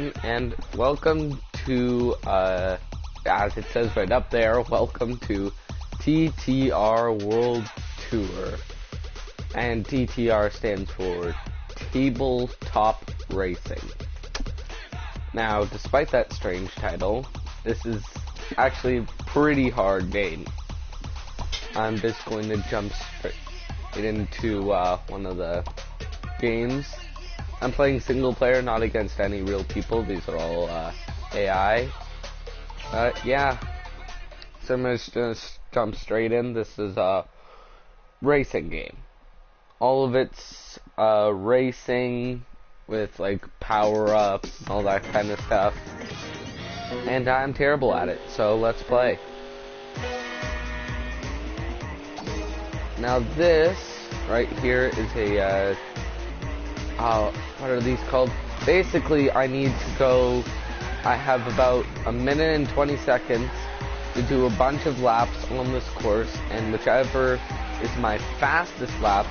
everyone, and welcome to, as it says right up there, welcome to TTR World Tour. And TTR stands for Tabletop Racing. Now, despite that strange title, this is actually a pretty hard game. I'm just going to jump straight into one of the games. I'm playing single player, not against any real people. These are all AI. Yeah. So I'm just jump straight in. This is a racing game. All of it's racing with like power-ups and all that kind of stuff. And I'm terrible at it, so let's play. Now this right here is a what are these called? Basically, I need to go. I have about a minute and 20 seconds to do a bunch of laps on this course, and whichever is my fastest lap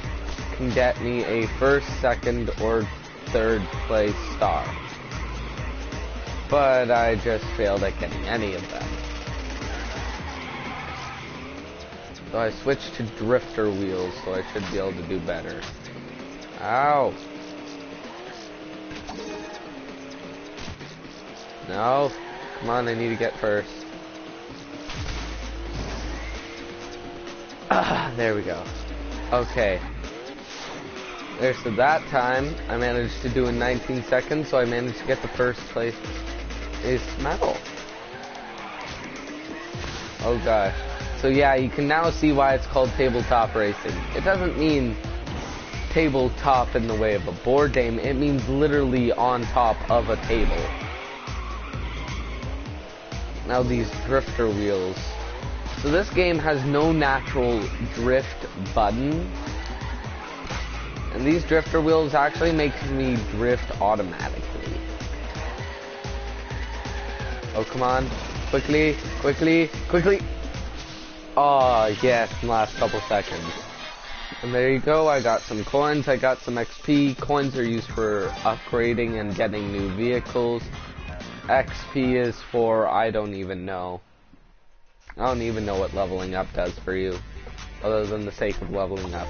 can get me a first, second, or third place star. But I just failed at getting any of them. So I switched to drifter wheels, so I should be able to do better. Ow! No, come on, I need to get first. There we go. Okay. There's so that time, I managed to do in 19 seconds, so I managed to get the first place is medal. Oh gosh. So yeah, you can now see why it's called tabletop racing. It doesn't mean tabletop in the way of a board game, it means literally on top of a table. Now these drifter wheels. So this game has no natural drift button. And these drifter wheels actually make me drift automatically. Oh, come on. Quickly, quickly, quickly. Oh, yes, in the last couple seconds. And there you go, I got some coins, I got some XP. Coins are used for upgrading and getting new vehicles. XP is for, I don't even know. I don't even know what leveling up does for you, other than the sake of leveling up.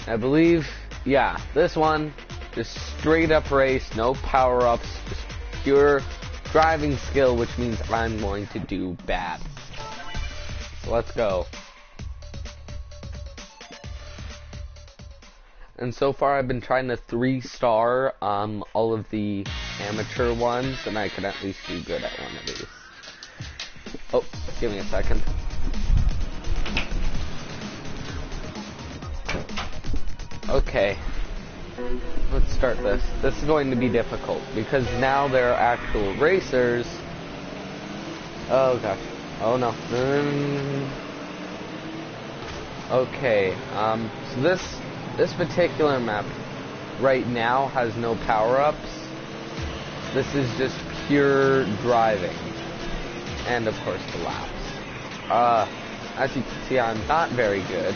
I believe, yeah, this one, just straight up race, no power-ups, just pure driving skill, which means I'm going to do bad. So let's go. And so far I've been trying to 3-star all of the amateur ones, and I can at least do good at one of these. Oh, give me a second. Okay, let's start this. This is going to be difficult, because now there are actual racers. Oh gosh. Oh no. Okay, so this particular map right now has no power-ups. This is just pure driving. And of course the laps. As you can see, I'm not very good.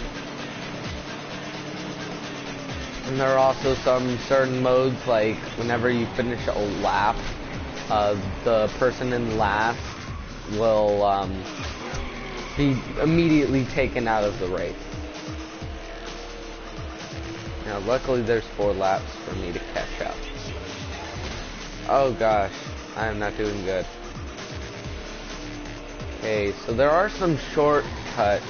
And there are also some certain modes, like whenever you finish a lap, the person in last will be immediately taken out of the race. Now, luckily there's 4 laps for me to catch up. Oh gosh, I am not doing good. Okay, so there are some shortcuts.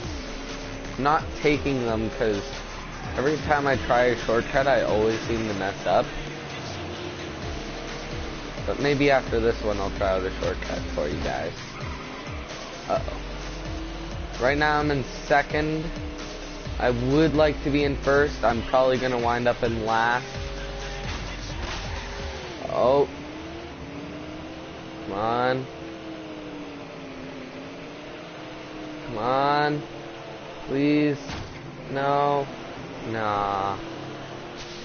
I'm not taking them because every time I try a shortcut, I always seem to mess up. But maybe after this one, I'll try out a shortcut for you guys. Uh-oh. Right now I'm in second. I would like to be in first. I'm probably going to wind up in last. Oh. Come on. Come on. Please. No. Nah.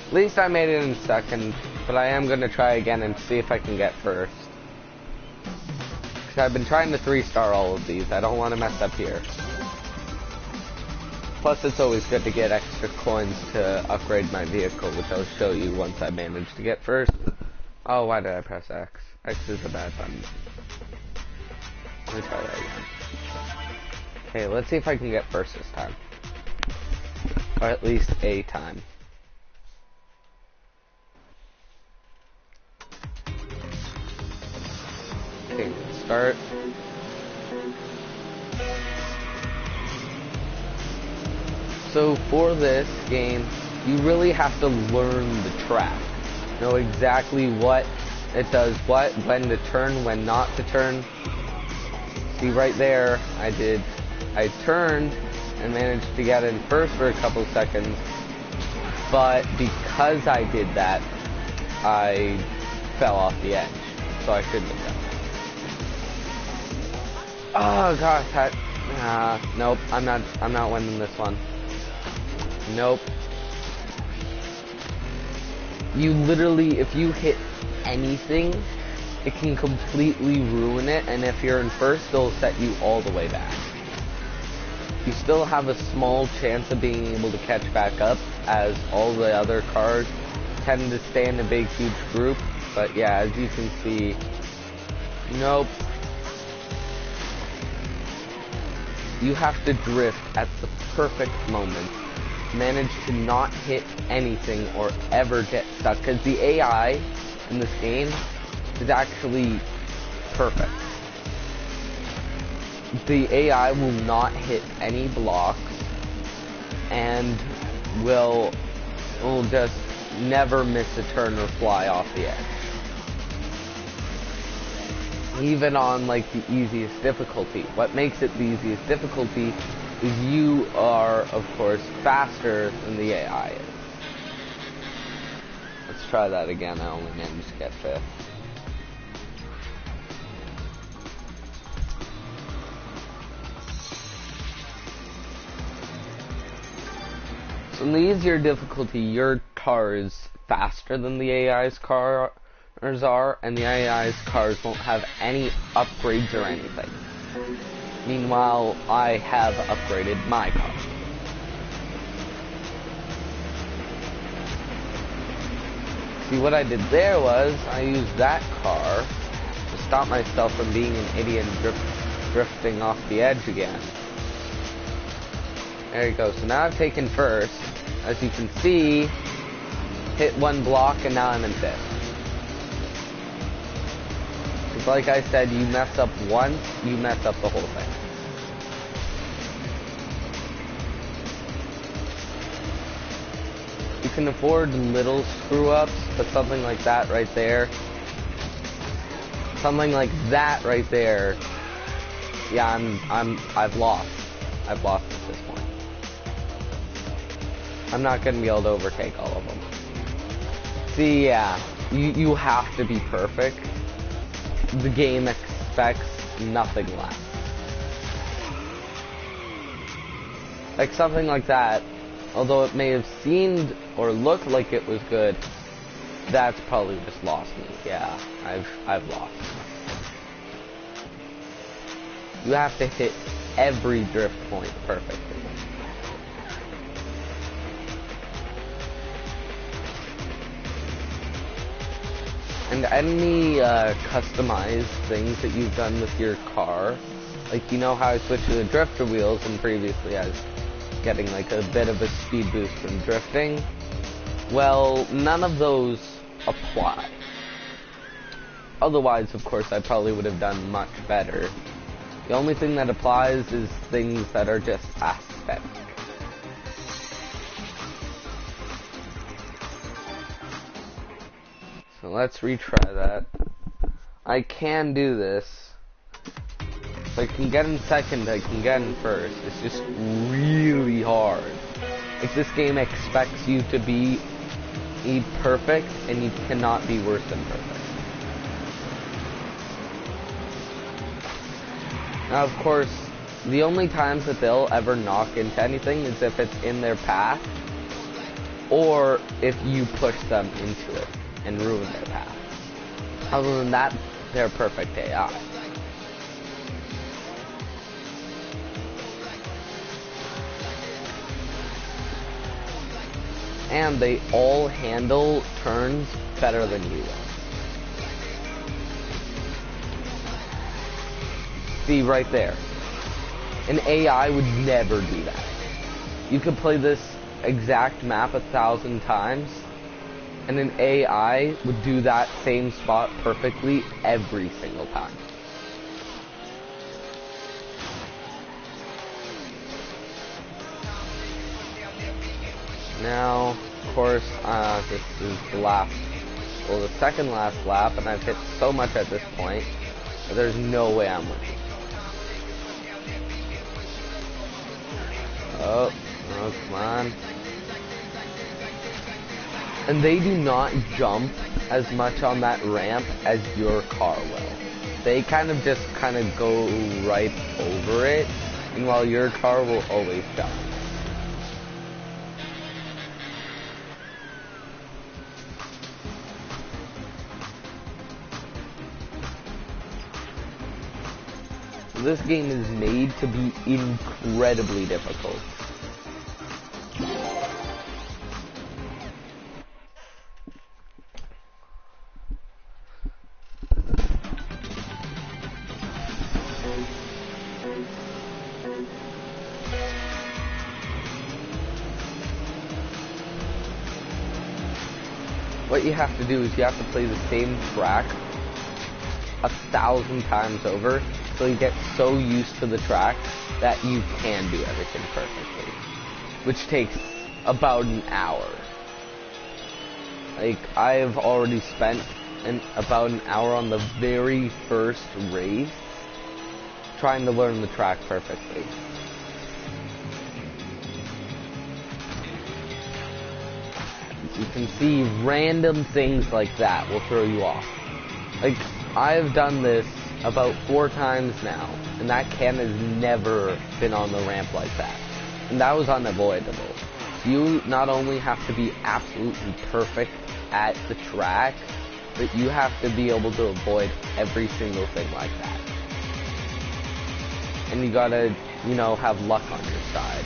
At least I made it in second. But I am going to try again and see if I can get first. Because I've been trying to 3-star all of these. I don't want to mess up here. Plus, it's always good to get extra coins to upgrade my vehicle, which I'll show you once I manage to get first. Oh, why did I press X? X is a bad button. Let me try that again. Okay, let's see if I can get first this time. Or at least a time. Okay, start. So for this game, you really have to learn the track. Know exactly what it does, when to turn, when not to turn. See right there, I turned and managed to get in first for a couple seconds, but because I did that, I fell off the edge, so I shouldn't have done that. Oh gosh, nope, I'm not winning this one. Nope. You literally, if you hit anything, it can completely ruin it, and if you're in first, it'll set you all the way back. You still have a small chance of being able to catch back up, as all the other cars tend to stay in a big, huge group, but yeah, as you can see, nope. You have to drift at the perfect moment, manage to not hit anything or ever get stuck, because the AI in this game is actually perfect. The AI will not hit any blocks and will just never miss a turn or fly off the edge. Even on like the easiest difficulty. What makes it the easiest difficulty is you are, of course, faster than the AI is. Let's try that again. I only managed to get fifth. So in the easier difficulty, your car is faster than the AI's cars are, and the AI's cars won't have any upgrades or anything. Meanwhile, I have upgraded my car. See, what I did there was, I used that car to stop myself from being an idiot and drifting off the edge again. There you go. So now I've taken first. As you can see, hit one block and now I'm in fifth. Because like I said, you mess up once, you mess up the whole thing. You can afford little screw-ups, but something like that right there, yeah, I've lost at this point. I'm not gonna be able to overtake all of them. See, yeah, you have to be perfect. The game expects nothing less. Like something like that, although it may have seemed or looked like it was good, that's probably just lost me. Yeah, I've lost. You have to hit every drift point perfectly. And any customized things that you've done with your car, like you know how I switched to the drifter wheels and previously I was getting like a bit of a speed boost from drifting, well, none of those apply. Otherwise, of course, I probably would have done much better. The only thing that applies is things that are just aesthetic. So let's retry that. I can do this. If I can get in second, I can get in first. It's just really hard. Like, this game expects you to be perfect, and you cannot be worse than perfect. Now, of course, the only times that they'll ever knock into anything is if it's in their path, or if you push them into it and ruin their path. Other than that, they're perfect AI. And they all handle turns better than you will. See right there. An AI would never do that. You could play this exact map 1,000 times, and an AI would do that same spot perfectly every single time. Now, of course, this is the second last lap, and I've hit so much at this point that there's no way I'm winning. Oh, come on. And they do not jump as much on that ramp as your car will. They kind of go right over it, and while your car will always jump. This game is made to be incredibly difficult. What you have to do is you have to play the same track 1,000 times over so you get so used to the track that you can do everything perfectly, which takes about an hour. Like, I've already spent about an hour on the very first race trying to learn the track perfectly. You can see random things like that will throw you off. Like, I've done this about 4 times now, and that can has never been on the ramp like that. And that was unavoidable. You not only have to be absolutely perfect at the track, but you have to be able to avoid every single thing like that. And you gotta, have luck on your side.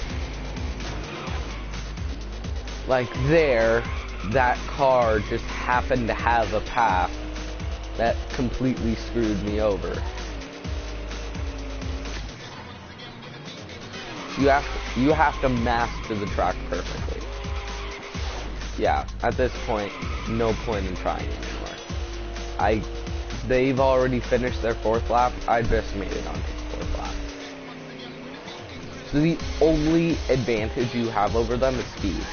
Like there, that car just happened to have a path that completely screwed me over. You have to master the track perfectly. Yeah, at this point, no point in trying anymore. They've already finished their 4th lap. I just made it onto the 4th lap. So the only advantage you have over them is speed.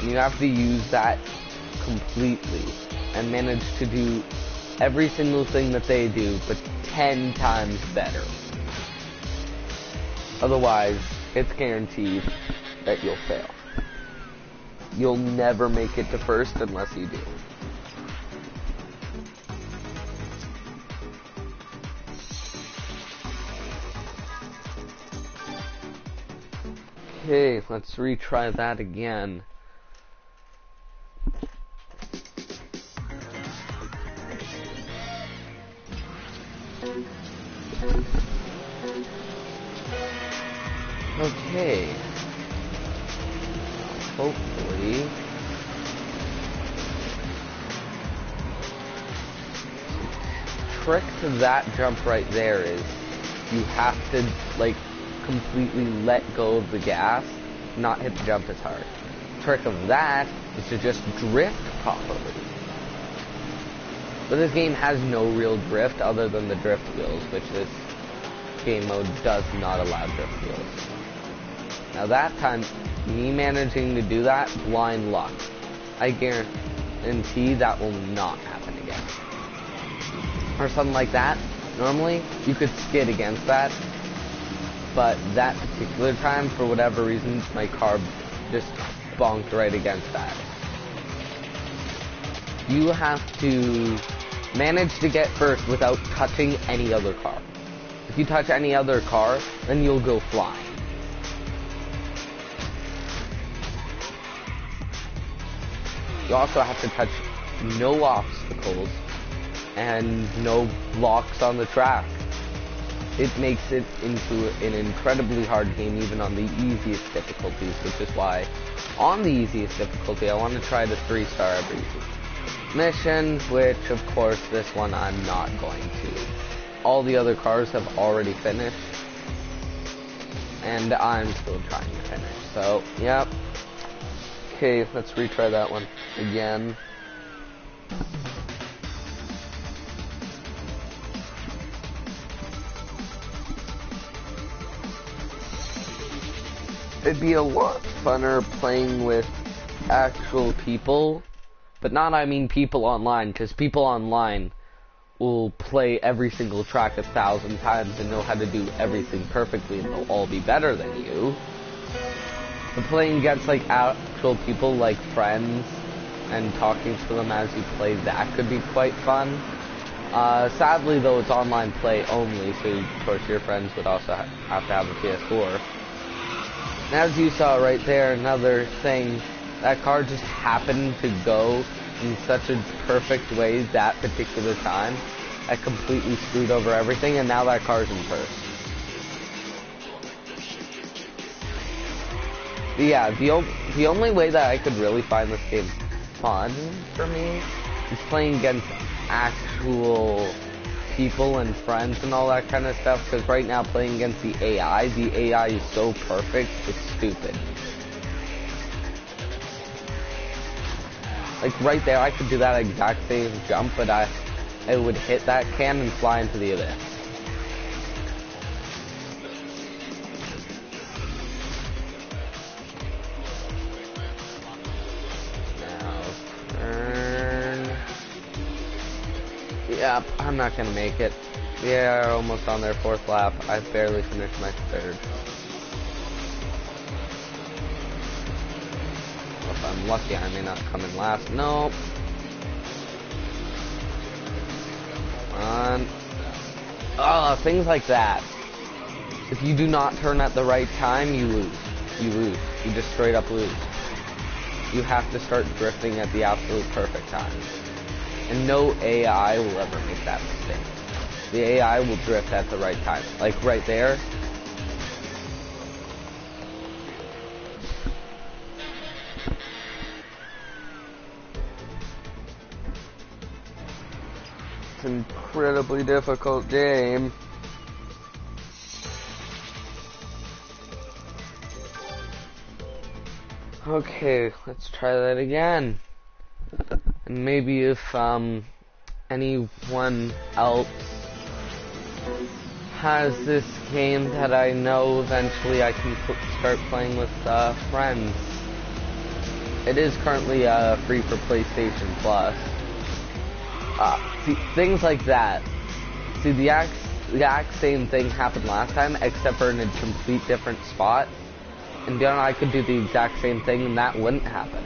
And you have to use that completely and manage to do every single thing that they do, but 10 times better. Otherwise, it's guaranteed that you'll fail. You'll never make it to first unless you do. Okay, let's retry that again. Okay. Hopefully. Trick to that jump right there is you have to completely let go of the gas, not hit the jump as hard. Trick of that is to just drift properly. But this game has no real drift other than the drift wheels, which this game mode does not allow drift wheels. Now that time, me managing to do that, blind luck. I guarantee that will not happen again. Or something like that. Normally, you could skid against that, but that particular time, for whatever reason, my car just bonked right against that. You have to manage to get first without touching any other car. If you touch any other car, then you'll go flying. You also have to touch no obstacles and no blocks on the track. It makes it into an incredibly hard game even on the easiest difficulties, which is why on the easiest difficulty I want to try the 3-star every mission, which of course this one I'm not going to all the other cars have already finished, and I'm still trying to finish. So, yep. Okay, let's retry that one again. It'd be a lot funner playing with actual people, but not, I mean, people online, because people online will play every single track 1,000 times and know how to do everything perfectly, and they'll all be better than you. But playing against, like, actual people, like friends, and talking to them as you play, that could be quite fun. Sadly, though, it's online play only, so, of course, your friends would also have to have a PS4. And as you saw right there, another thing, that car just happened to go in such a perfect way that particular time. I completely screwed over everything, and now that car's in first. But yeah, the only way that I could really find this game fun for me is playing against actual people and friends and all that kind of stuff, because right now playing against the AI is so perfect, it's stupid. Like right there, I could do that exact same jump, but I would hit that can and fly into the abyss. Now, turn. Yep, I'm not gonna make it. Yeah, almost on their fourth lap. I barely finished my third. If I'm lucky, I may not come in last. Nope. Come on. Oh, things like that. If you do not turn at the right time, you lose. You lose. You just straight up lose. You have to start drifting at the absolute perfect time. And no AI will ever make that mistake. The AI will drift at the right time. Like right there. It's an incredibly difficult game. Okay, let's try that again. And maybe if anyone else has this game that I know, eventually I can start playing with friends. It is currently free for PlayStation Plus. See, things like that. See, the exact same thing happened last time, except for in a complete different spot. And beyond, I could do the exact same thing, and that wouldn't happen.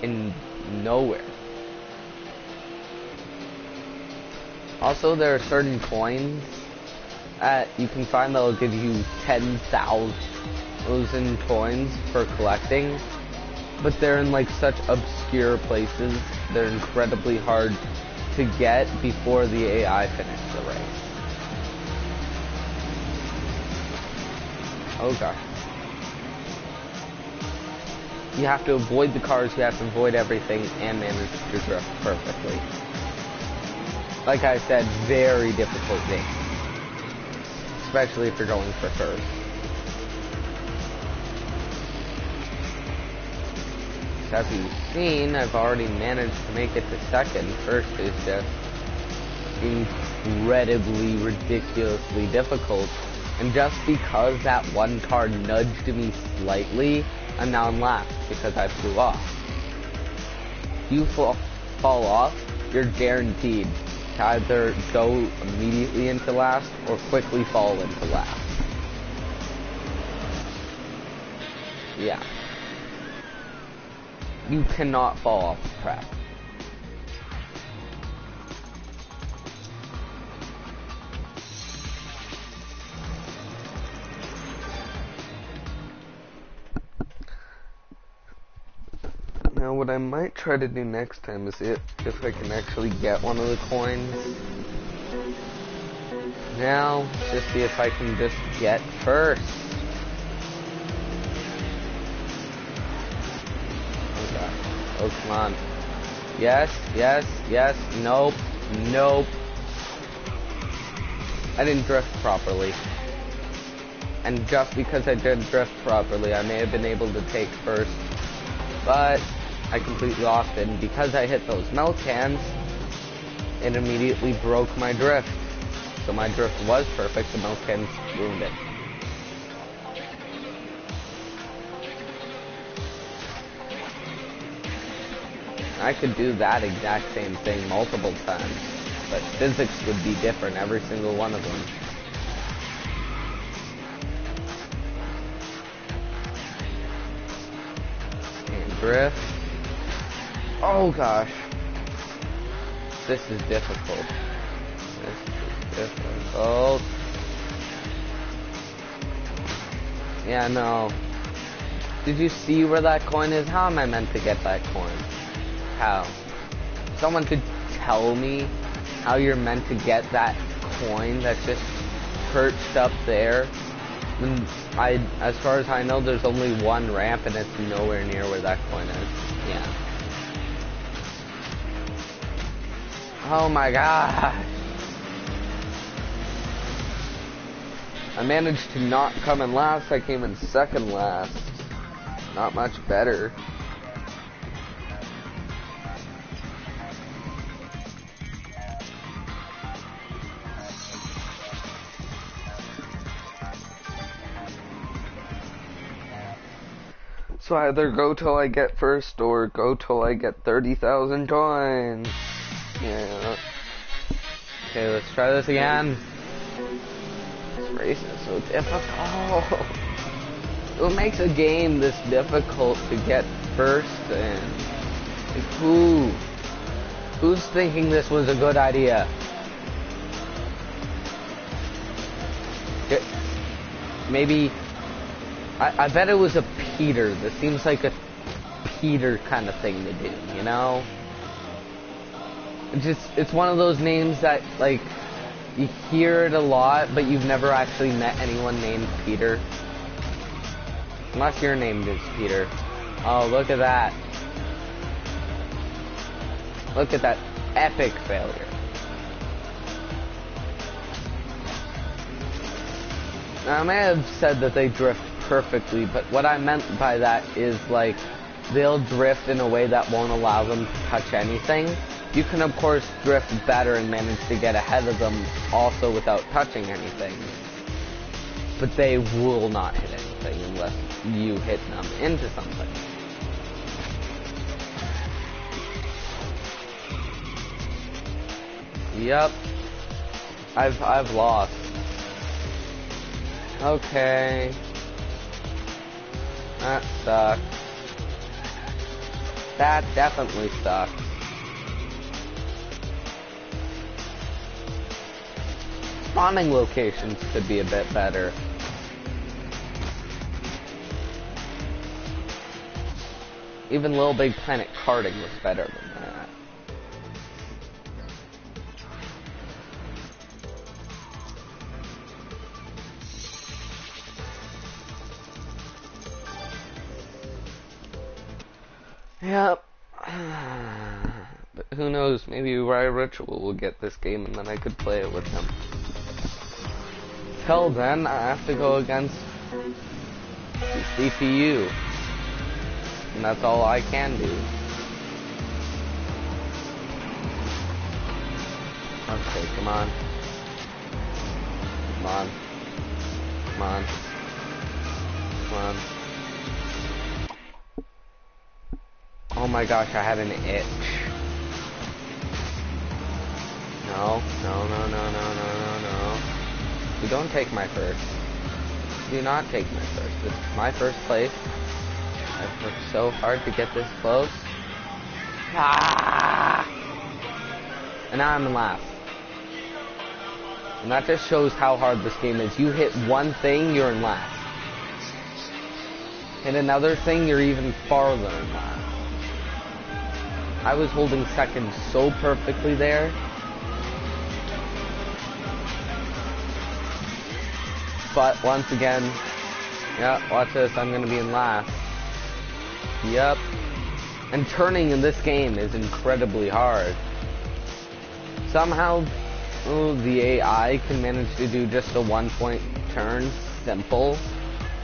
In nowhere. Also, there are certain coins that you can find that will give you 10,000 coins for collecting. But they're in like such obscure places, they're incredibly hard to get before the AI finish the race. Oh gosh. You have to avoid the cars, you have to avoid everything, and manage to drift perfectly. Like I said, very difficult game. Especially if you're going for first. As you've seen, I've already managed to make it to second. First is just incredibly, ridiculously difficult. And just because that one car nudged me slightly, I'm now in last because I flew off. If you fall off, you're guaranteed to either go immediately into last or quickly fall into last. Yeah. You cannot fall off the track. Now what I might try to do next time is if I can actually get one of the coins. Now, just see if I can just get first. Oh, come on. Yes, yes, yes. Nope. Nope. I didn't drift properly. And just because I did drift properly, I may have been able to take first, but I completely lost it. And because I hit those milk cans, it immediately broke my drift. So my drift was perfect, the milk cans ruined it. I could do that exact same thing multiple times, but physics would be different, every single one of them. And drift. Oh gosh. This is difficult. This is difficult. Yeah, no. Did you see where that coin is? How am I meant to get that coin? How? Someone could tell me how you're meant to get that coin that's just perched up there. And as far as I know, there's only one ramp and it's nowhere near where that coin is. Yeah. Oh my gosh. I managed to not come in last, I came in second last. Not much better. So either go till I get first or go till I get 30,000 coins. Yeah. Okay, let's try this again. This race is so difficult. What makes a game this difficult to get first in? Like who's thinking this was a good idea? Maybe I bet it was a Peter. This seems like a Peter kind of thing to do, you know? It's one of those names that, like, you hear it a lot, but you've never actually met anyone named Peter. Unless your name is Peter. Oh, look at that. Look at that epic failure. Now, I may have said that they drift perfectly, but what I meant by that is, like, they'll drift in a way that won't allow them to touch anything. You can, of course, drift better and manage to get ahead of them also without touching anything. But they will not hit anything unless you hit them into something. Yep. I've lost. Okay. That sucks. That definitely sucks. Spawning locations could be a bit better. Even Little Big Planet karting was better than that. Yep. But who knows, maybe RyRitual will get this game and then I could play it with him. Till then, I have to go against CPU. And that's all I can do. Okay, come on. Come on. Come on. Come on. Oh my gosh, I had an itch. No, no, no, no, no, no, no, no. You don't take my first. Do not take my first. This is my first place. I've worked so hard to get this close. Ah! And now I'm in last. And that just shows how hard this game is. You hit one thing, you're in last. Hit another thing, you're even farther in last. I was holding second so perfectly there. But once again, yeah, watch this, I'm gonna be in last. Yep. And turning in this game is incredibly hard. Somehow, the AI can manage to do just a 1-point turn, simple,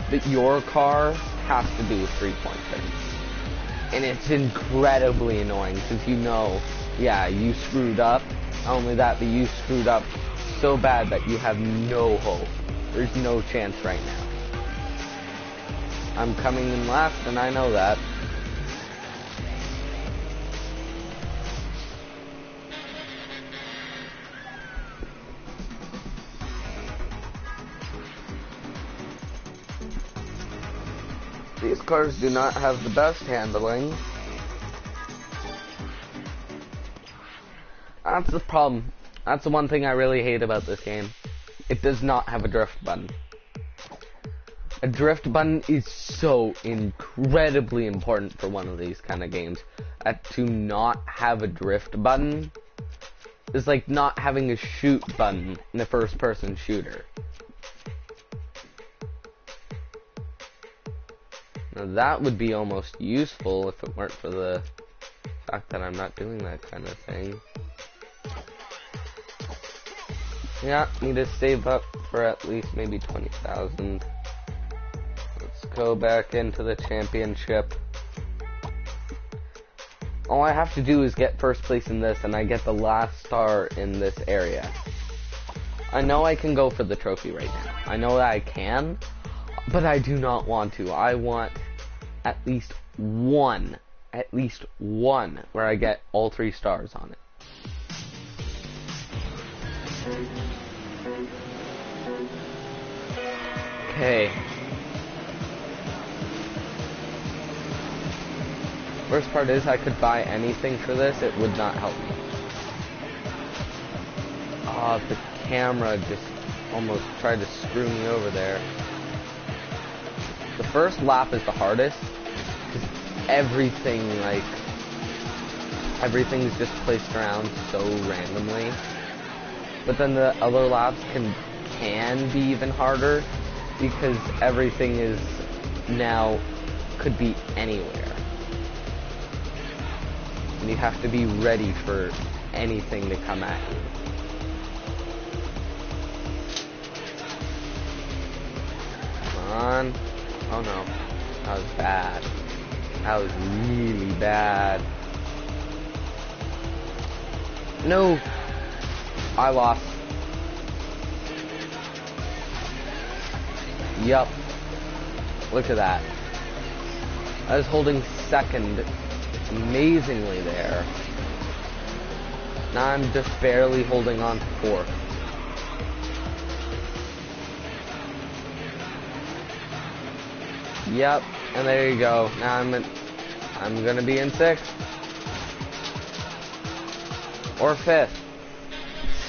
but your car has to do 3-point turns. And it's incredibly annoying because you know, yeah, you screwed up. Not only that, but you screwed up so bad that you have no hope. There's no chance right now. I'm coming in last, and I know that. These cars do not have the best handling. That's the problem. That's the one thing I really hate about this game. It does not have a drift button. A drift button is so incredibly important for one of these kind of games. To not have a drift button is like not having a shoot button in a first-person shooter. Now that would be almost useful if it weren't for the fact that I'm not doing that kind of thing. Yeah, need to save up for at least maybe 20,000. Let's go back into the championship. All I have to do is get first place in this, and I get the last star in this area. I know I can go for the trophy right now. I know that I can, but I do not want to. I want at least one where I get all 3 stars on it. Okay. Worst part is I could buy anything for this, it would not help me. Ah, the camera just almost tried to screw me over there. The first lap is the hardest, because everything's just placed around so randomly. But then the other laps can be even harder, because everything is now could be anywhere. And you have to be ready for anything to come at you. Come on. Oh no. That was bad. That was really bad. No! I lost. Yup. Look at that. I was holding second amazingly there. Now I'm just barely holding on to fourth. Yep, and there you go. Now I'm gonna be in 6th. Or 5th.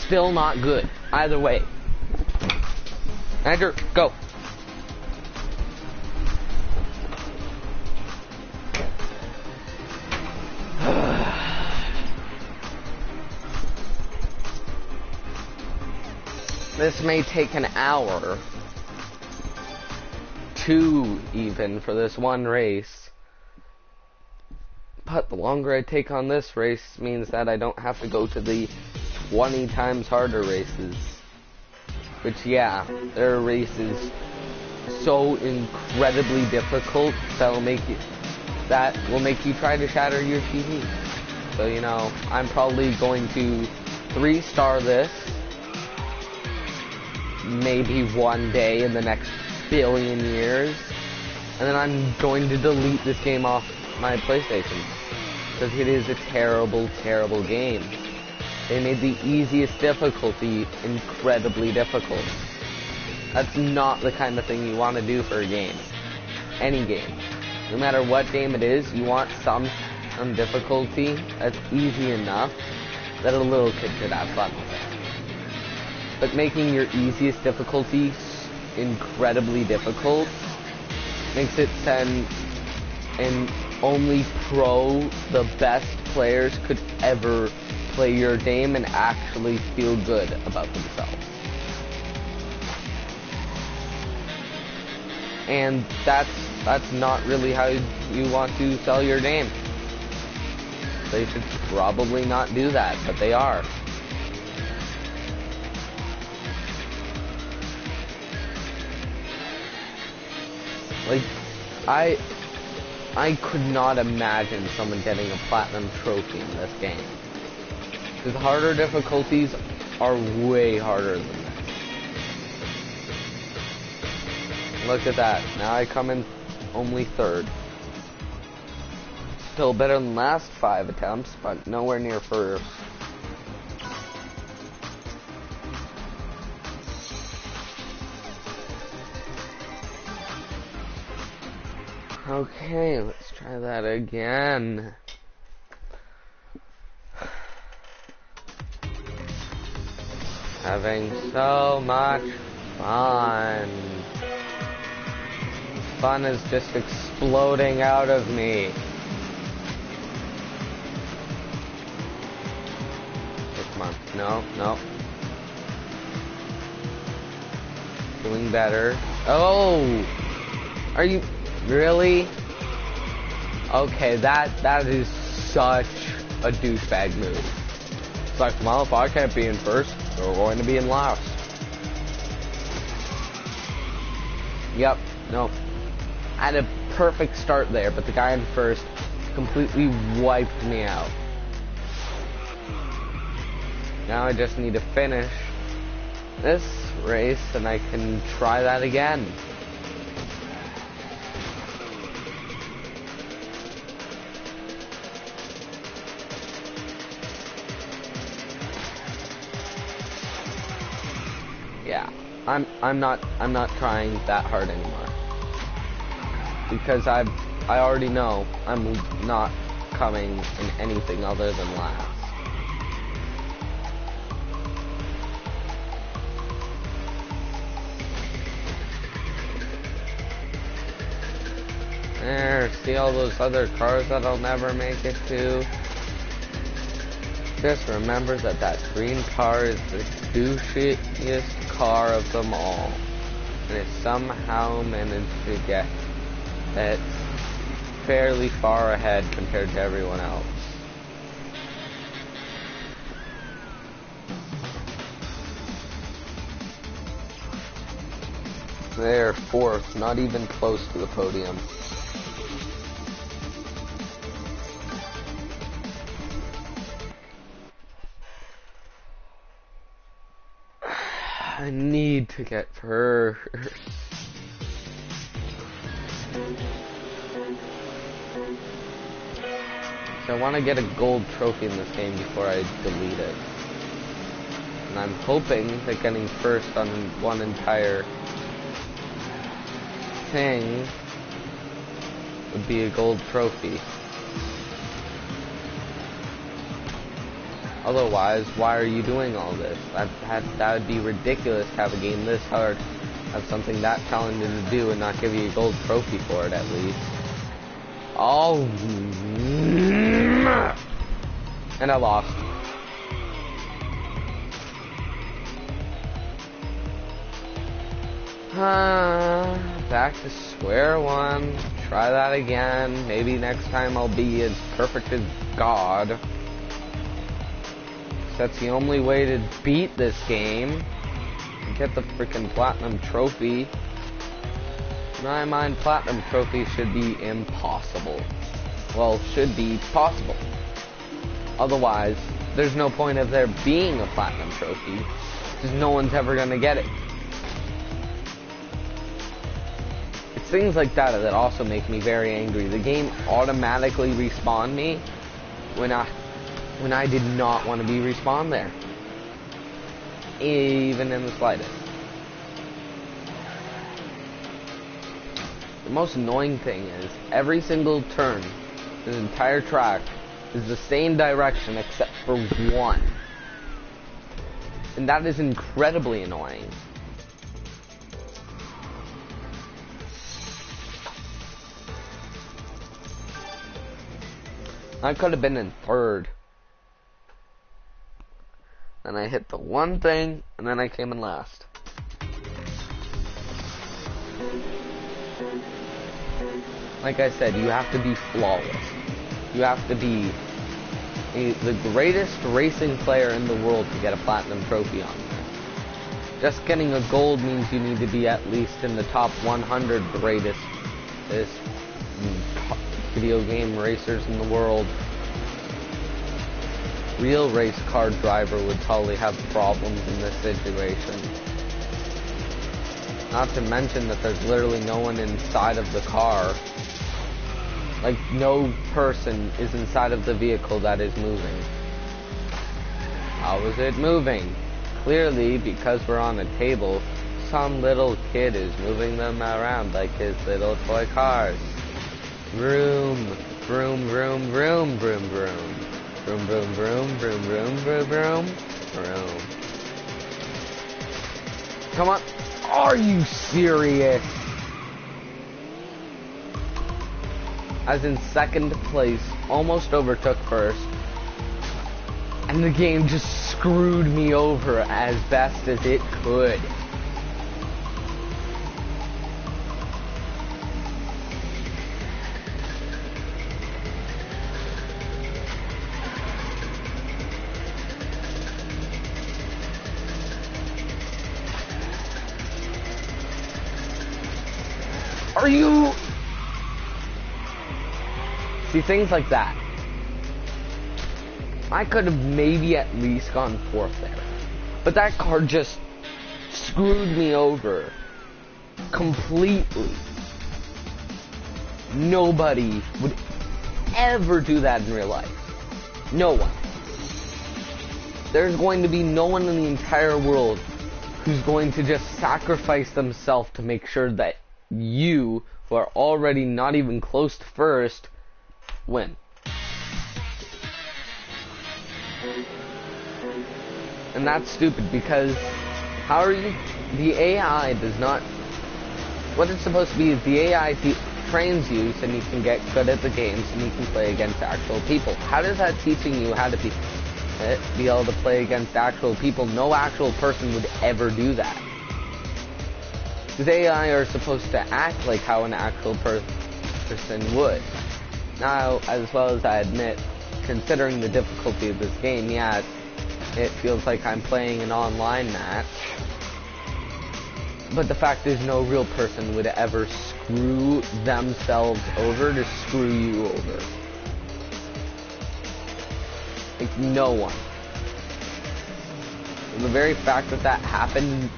Still not good. Either way. Andrew, go. This may take an hour, 2 even, for this one race. But the longer I take on this race means that I don't have to go to the 20 times harder races. Which, yeah, there are races so incredibly difficult that will make you try to shatter your TV. So, you know, I'm probably going to 3-star this. Maybe one day in the next billion years, and then I'm going to delete this game off my PlayStation because it is a terrible, terrible game. They made the easiest difficulty incredibly difficult. That's not the kind of thing you want to do for a game. Any game. No matter what game it is, you want some difficulty that's easy enough that a little kid could have fun with it. But making your easiest difficulty incredibly difficult makes it then and only the best players could ever play your game and actually feel good about themselves. And that's not really how you want to sell your game. They should probably not do that, but they are. Like, I could not imagine someone getting a platinum trophy in this game. Because harder difficulties are way harder than this. Look at that. Now I come in only third. Still better than last 5 attempts, but nowhere near first. Okay, let's try that again. Having so much fun. Fun is just exploding out of me. Come on. No, no. Doing better. Oh! Are you... Really? Okay, that is such a douchebag move. It's like, well, if I can't be in first, we're going to be in last. Yep, nope. I had a perfect start there, but the guy in first completely wiped me out. Now I just need to finish this race, and I can try that again. Yeah, I'm not trying that hard anymore. Because I already know I'm not coming in anything other than last. There, see all those other cars that I'll never make it to? Just remember that green car is the douchiest car of them all. And it somehow managed to get it fairly far ahead compared to everyone else. They're fourth, not even close to the podium. I need to get first. So I want to get a gold trophy in this game before I delete it. And I'm hoping that getting first on one entire thing would be a gold trophy. Otherwise, why are you doing all this? That would be ridiculous to have a game this hard, have something that challenging to do, and not give you a gold trophy for it at least. Oh, and I lost. Back to square one. Try that again. Maybe next time I'll be as perfect as God. That's the only way to beat this game. Get the freaking platinum trophy. In my mind, platinum trophy should be impossible. Well, should be possible. Otherwise, there's no point of there being a platinum trophy, because no one's ever gonna get it. It's things like that that also make me very angry. The game automatically respawned me when I did not want to be respawned there. Even in the slightest. The most annoying thing is, every single turn, this entire track, is the same direction except for one. And that is incredibly annoying. I could have been in third. Then I hit the one thing, and then I came in last. Like I said, you have to be flawless. You have to be the greatest racing player in the world to get a platinum trophy on this. Just getting a gold means you need to be at least in the top 100 greatest fastest video game racers in the world. Real race car driver would probably have problems in this situation. Not to mention that there's literally no one inside of the car. Like, no person is inside of the vehicle that is moving. How is it moving? Clearly, because we're on a table, some little kid is moving them around like his little toy cars. Vroom, vroom, vroom, vroom, vroom, vroom. Vroom, vroom, vroom, vroom, vroom, vroom, vroom, vroom. Come on. Are you serious? I was in second place, almost overtook first, and the game just screwed me over as best as it could. Are you... See, things like that. I could have maybe at least gone fourth there. But that car just screwed me over. Completely. Nobody would ever do that in real life. No one. There's going to be no one in the entire world who's going to just sacrifice themselves to make sure that you, who are already not even close to first, win. And that's stupid because how are you? The AI does not. What it's supposed to be is the AI trains you so you can get good at the games and you can play against actual people. How does that teaching you how to be able to play against actual people? No actual person would ever do that. Because AI are supposed to act like how an actual person would. Now, as well as I admit, considering the difficulty of this game, yeah, it feels like I'm playing an online match. But the fact is, no real person would ever screw themselves over to screw you over. Like, no one. And the very fact that that happened,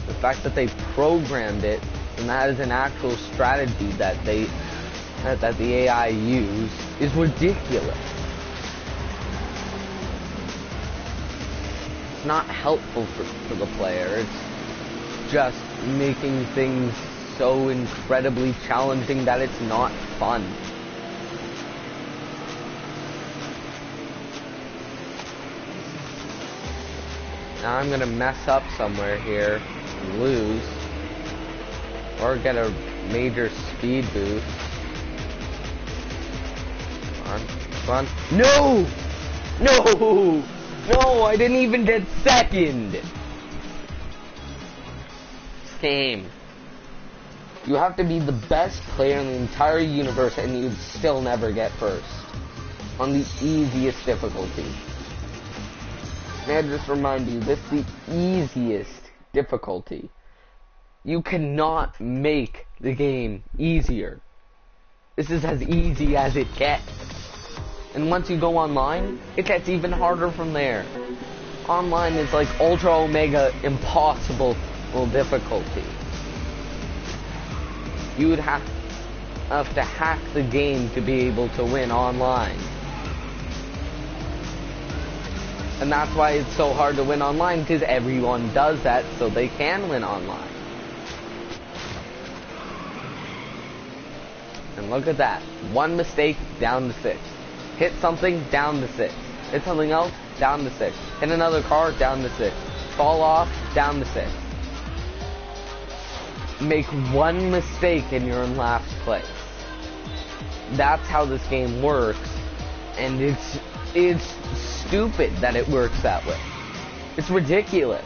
the fact that they programmed it, and that is an actual strategy that the AI use, is ridiculous. It's not helpful for the player. It's just making things so incredibly challenging that it's not fun. Now I'm gonna mess up somewhere here, and lose, or get a major speed boost. Come on, come on. No! No! No, I didn't even get second! This game. You have to be the best player in the entire universe and you'd still never get first. On the easiest difficulty. May I just remind you, this is the easiest difficulty. You cannot make the game easier. This is as easy as it gets. And once you go online, it gets even harder from there. Online is like ultra omega impossible difficulty. You would have to hack the game to be able to win online. And that's why it's so hard to win online, because everyone does that so they can win online. And look at that. One mistake, down to 6. Hit something, down to 6. Hit something else, down to 6. Hit another car, down to 6. Fall off, down to 6. Make one mistake and you're in last place. That's how this game works. And it's stupid that it works that way. It's ridiculous.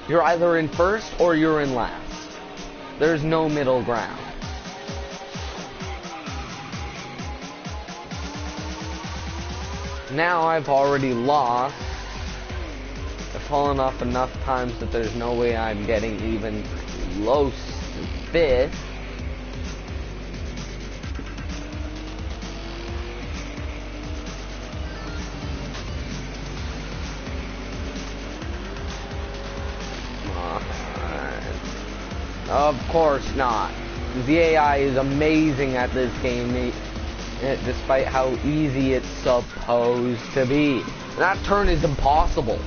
You're either in first or you're in last. There's no middle ground. Now I've already lost. I've fallen off enough times that there's no way I'm getting even close to 5th. Of course not. The AI is amazing at this game, despite how easy it's supposed to be. That turn is impossible.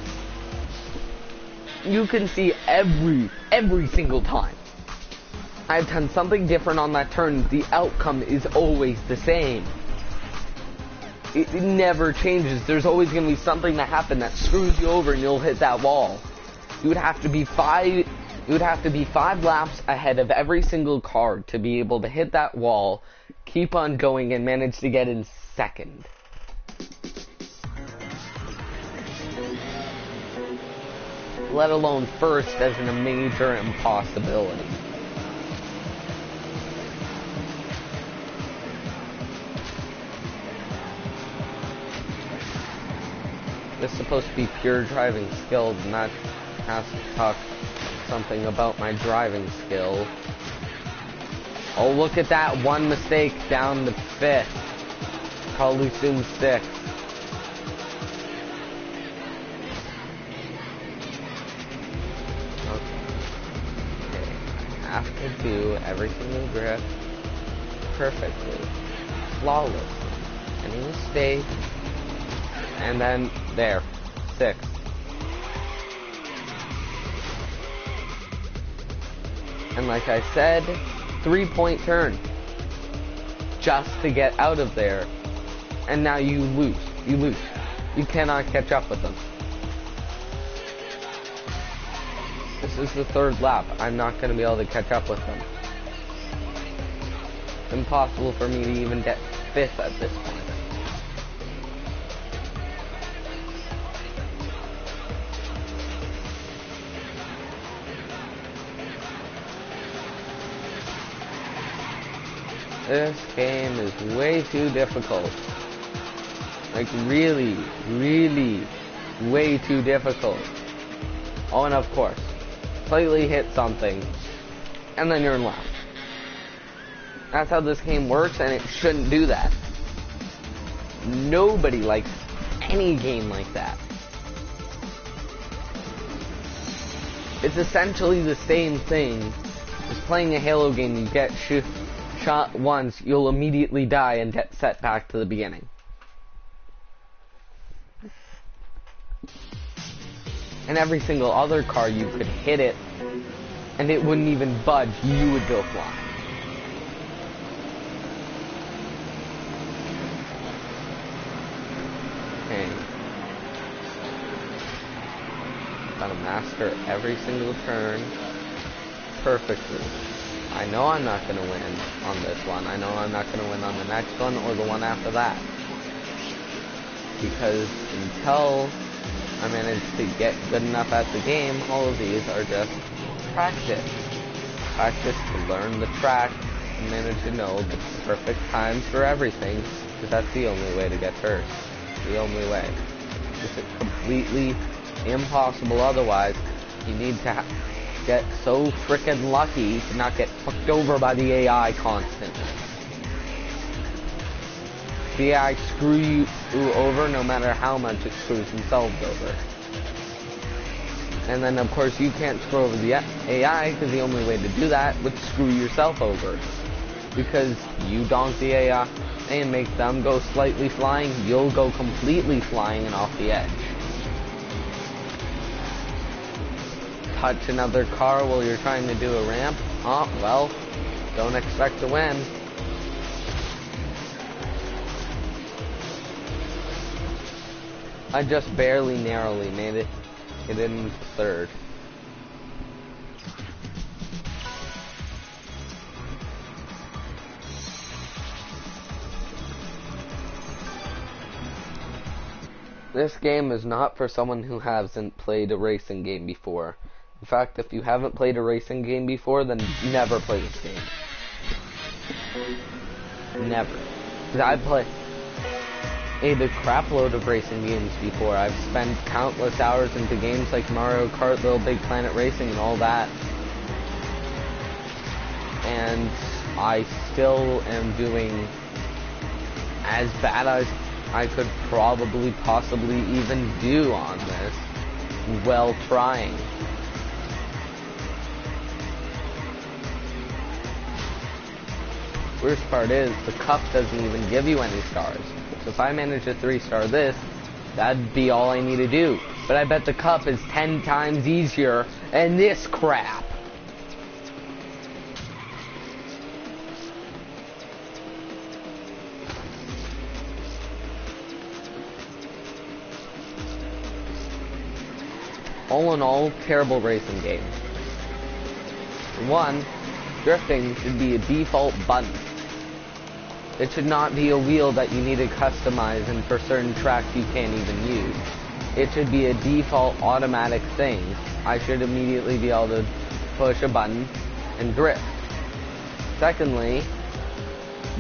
You can see every single time I've done something different on that turn, the outcome is always the same. It never changes. There's always going to be something that happens that screws you over and you'll hit that wall. You would have to be five laps ahead of every single car to be able to hit that wall, keep on going, and manage to get in second. Let alone first as a major impossibility. This is supposed to be pure driving skills, and that has to talk something about my driving skill. Oh, look at that one mistake down to 5th. Probably soon 6th. Okay, I have to do every single drift perfectly, flawlessly. Any mistake, and then there, 6th. And like I said, 3-point turn just to get out of there, and now you lose. You cannot catch up with them. This is the 3rd lap. I'm not going to be able to catch up with them. Impossible for me to even get 5th at this point. This game is way too difficult. Like really way too difficult. Oh, and of course, slightly hit something, and then you're in last. That's how this game works, and it shouldn't do that. Nobody likes any game like that. It's essentially the same thing as playing a Halo game. You get shot once, you'll immediately die and get set back to the beginning. And every single other car, you could hit it, and it wouldn't even budge, you would go flying. Okay. Gotta master every single turn perfectly. I know I'm not going to win on this one. I know I'm not going to win on the next one or the one after that. Because until I manage to get good enough at the game, all of these are just practice. Practice to learn the track and manage to know the perfect times for everything, because that's the only way to get first. The only way. It's completely impossible otherwise. You need to get so frickin' lucky to not get fucked over by the AI constantly. The AI screw you over no matter how much it screws themselves over. And then of course you can't screw over the AI, because the only way to do that would screw yourself over. Because you donk the AI and make them go slightly flying, you'll go completely flying and off the edge. Touch another car while you're trying to do a ramp. Oh, well, don't expect to win. I just barely narrowly made it in 3rd. This game is not for someone who hasn't played a racing game before. In fact, if you haven't played a racing game before, then never play this game. Never. Because I've played a crap load of racing games before. I've spent countless hours into games like Mario Kart, Little Big Planet Racing, and all that. And I still am doing as bad as I could probably possibly even do on this while trying. Worst part is, the cup doesn't even give you any stars. So if I manage to 3-star this, that'd be all I need to do. But I bet the cup is 10 times easier than this crap. All in all, terrible racing game. For one, drifting should be a default button. It should not be a wheel that you need to customize, and for certain tracks you can't even use. It should be a default automatic thing. I should immediately be able to push a button and drift. Secondly,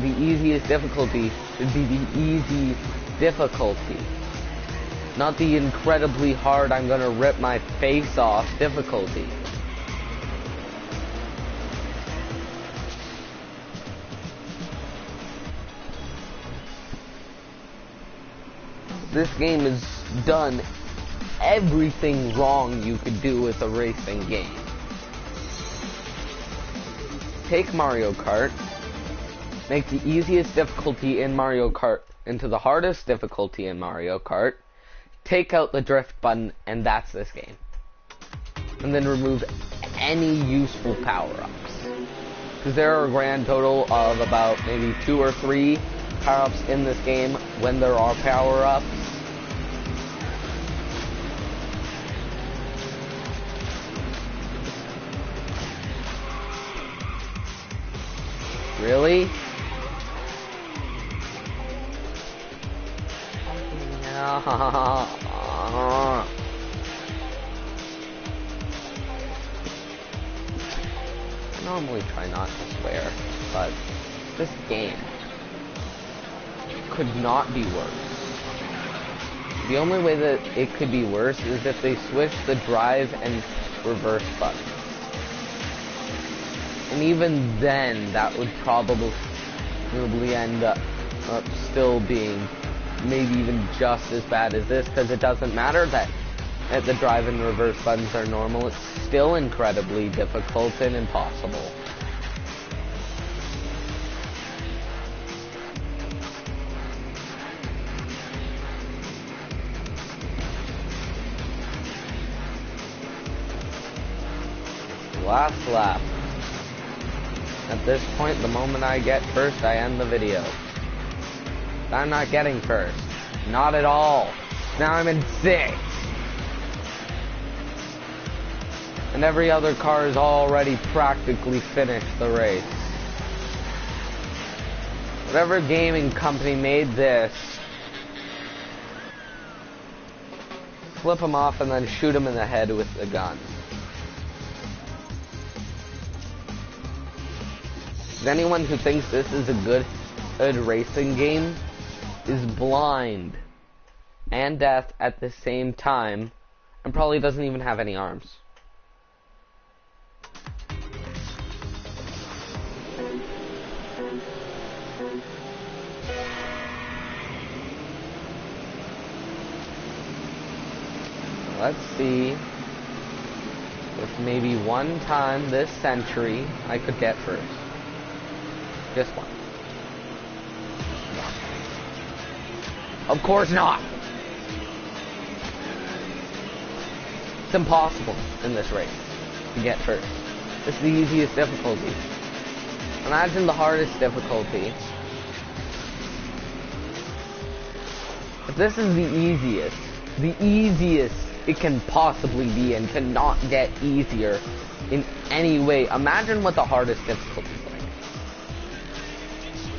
the easiest difficulty should be the easy difficulty. Not the incredibly hard, I'm gonna rip my face off difficulty. This game has done everything wrong you could do with a racing game. Take Mario Kart, make the easiest difficulty in Mario Kart into the hardest difficulty in Mario Kart, take out the drift button, and that's this game. And then remove any useful power-ups. Because there are a grand total of about maybe 2 or 3 power-ups in this game when there are power-ups. Really? I normally try not to swear, but this game could not be worse. The only way that it could be worse is if they switched the drive and reverse buttons. And even then, that would probably end up still being maybe even just as bad as this, because it doesn't matter that the drive and reverse buttons are normal. It's still incredibly difficult and impossible. Last lap. At this point, the moment I get first, I end the video. I'm not getting first. Not at all. Now I'm in 6th. And every other car has already practically finished the race. Whatever gaming company made this, flip them off and then shoot them in the head with a gun. Anyone who thinks this is a good racing game is blind and deaf at the same time, and probably doesn't even have any arms. Let's see if maybe one time this century I could get first. Just one. Of course not. It's impossible in this race to get first. It's the easiest difficulty. Imagine the hardest difficulty. If this is the easiest it can possibly be and cannot get easier in any way, imagine what the hardest difficulty is like.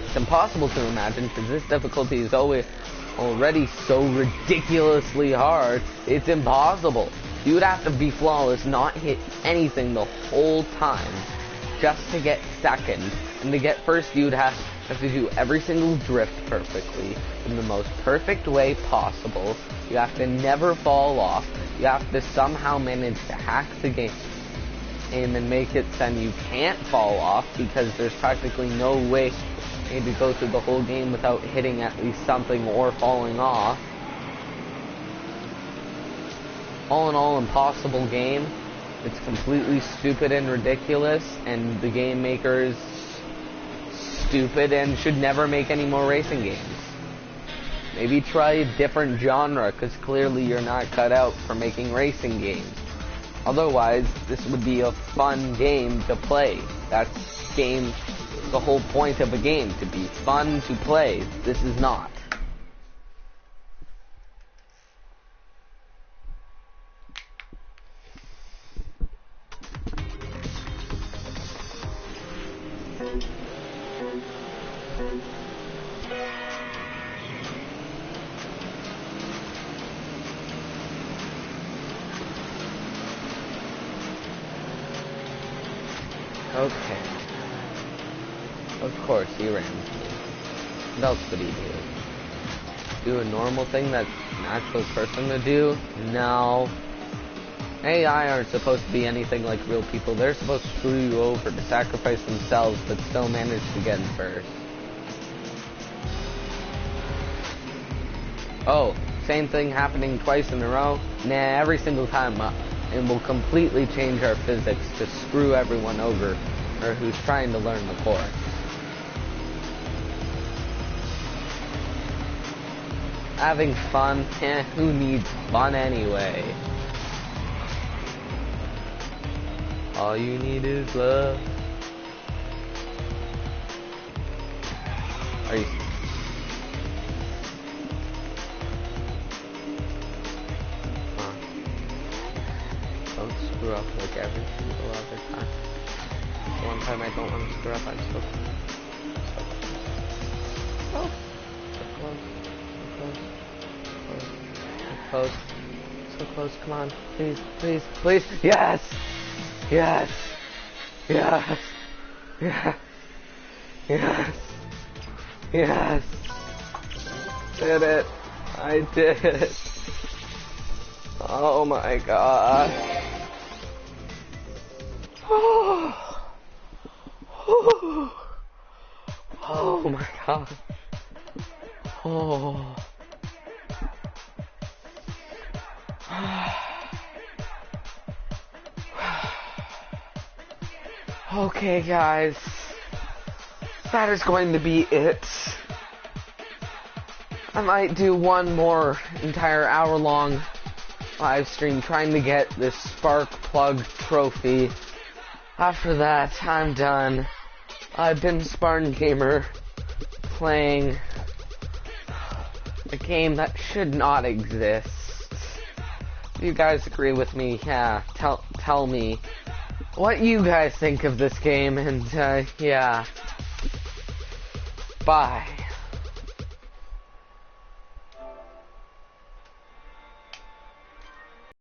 It's impossible to imagine because this difficulty is already so ridiculously hard, it's impossible. You would have to be flawless, not hit anything the whole time, just to get second. And to get first, you would have to do every single drift perfectly, in the most perfect way possible. You have to never fall off. You have to somehow manage to hack the game and make it so you can't fall off, because there's practically no way to go through the whole game without hitting at least something or falling off. All in all, impossible game. It's completely stupid and ridiculous, and the game makers stupid and should never make any more racing games. Maybe try a different genre, because clearly you're not cut out for making racing games. Otherwise, this would be a fun game to play. That's the whole point of a game, to be fun to play. This is not. Okay. Of course, he ran. What else would he do? Do a normal thing that an actual person would do? No. AI aren't supposed to be anything like real people. They're supposed to screw you over, to sacrifice themselves, but still manage to get in first. Oh, same thing happening twice in a row? Nah, every single time. It will completely change our physics to screw everyone over, or who's trying to learn the course. Having fun? Who needs fun anyway? All you need is love. Are you... Don't screw up like every single other time. The one time I don't want to screw up, I'm still... Oh! So close. So close, come on. Please, please, please. Yes! Yes! Yes! Yes! Yes! Yes! Did it! I did it! Oh my god! Oh! Oh my god! Oh! Okay, guys, that is going to be it. I might do one more entire hour-long live stream trying to get this spark plug trophy. After that, I'm done. I've been Spartan Gamer, playing a game that should not exist. If you guys agree with me, yeah, tell me what you guys think of this game, and yeah, bye.